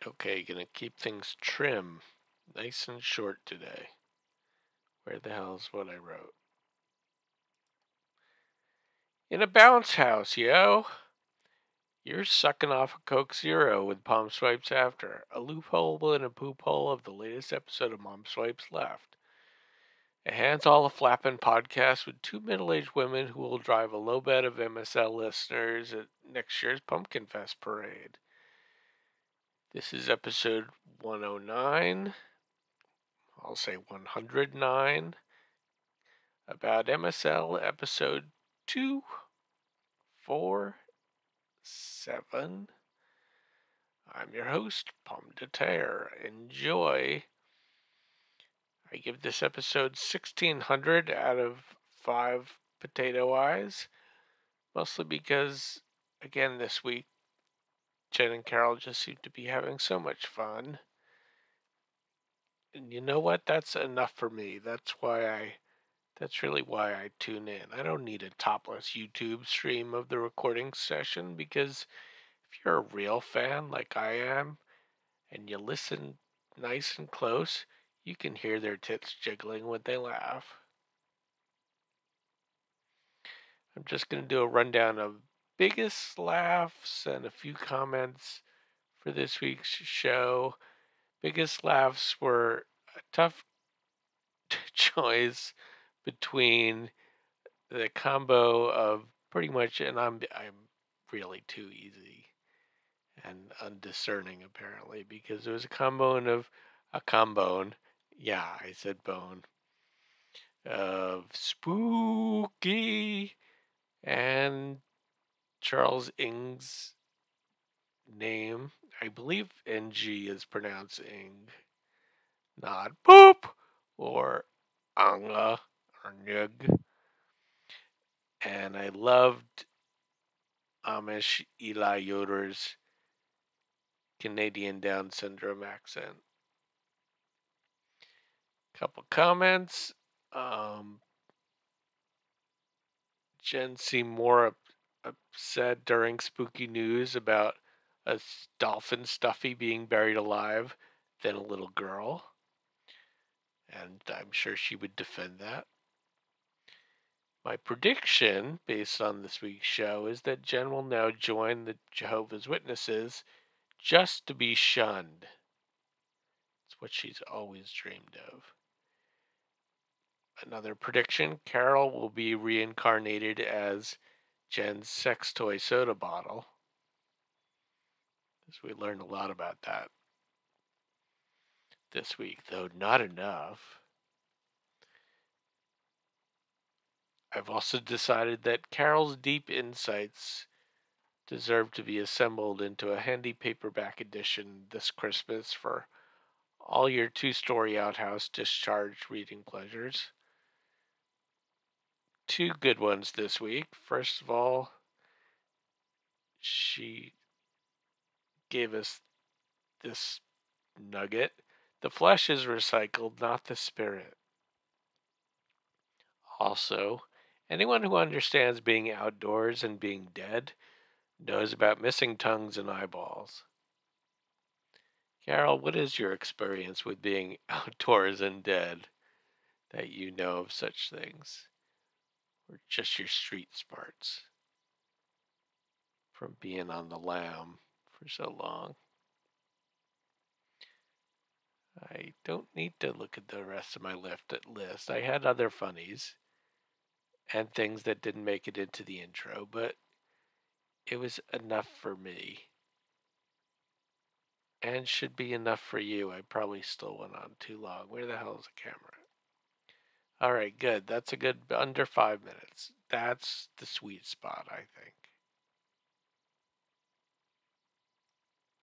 Okay, gonna keep things trim, nice and short today. Where the hell's what I wrote? In a bounce house, yo! You're sucking off a Coke Zero with Palm Swipes after. A loophole and a poop hole of the latest episode of Mom Swipes left. A hands all a flapping podcast with two middle aged women who will drive a low bed of MSL listeners at next year's Pumpkin Fest parade. This is episode 109. I'll say 109. About MSL episode 247. I'm your host, Pomme de Terre. Enjoy. I give this episode 1600 out of 5 potato eyes, mostly because, again, this week, Jen and Carol just seem to be having so much fun. And you know what? That's enough for me. That's really why I tune in. I don't need a topless YouTube stream of the recording session because if you're a real fan like I am and you listen nice and close, you can hear their tits jiggling when they laugh. I'm just going to do a rundown of biggest laughs and a few comments for this week's show. Biggest laughs were a tough choice between the combo of pretty much, and I'm really too easy and undiscerning apparently because it was a combo. Yeah, I said bone of spooky and Charles Ing's name. I believe NG is pronounced Ing, not poop or anga or nug. And I loved Amish Eli Yoder's Canadian Down syndrome accent. Couple comments. Jen seemed more upset during spooky news about a dolphin Stuffy being buried alive than a little girl. And I'm sure she would defend that. My prediction, based on this week's show, is that Jen will now join the Jehovah's Witnesses just to be shunned. It's what she's always dreamed of. Another prediction, Carol will be reincarnated as Jen's sex toy soda bottle. As we learned a lot about that this week, though not enough. I've also decided that Carol's deep insights deserve to be assembled into a handy paperback edition this Christmas for all your two-story outhouse discharged reading pleasures. Two good ones this week. First of all, she gave us this nugget. The flesh is recycled, not the spirit. Also, anyone who understands being outdoors and being dead knows about missing tongues and eyeballs. Carol, what is your experience with being outdoors and dead that you know of such things? Or just your street smarts from being on the lam for so long? I don't need to look at the rest of my list. I had other funnies and things that didn't make it into the intro, but it was enough for me. And should be enough for you. I probably still went on too long. Where the hell is the camera? All right, good. That's a good under 5 minutes. That's the sweet spot, I think.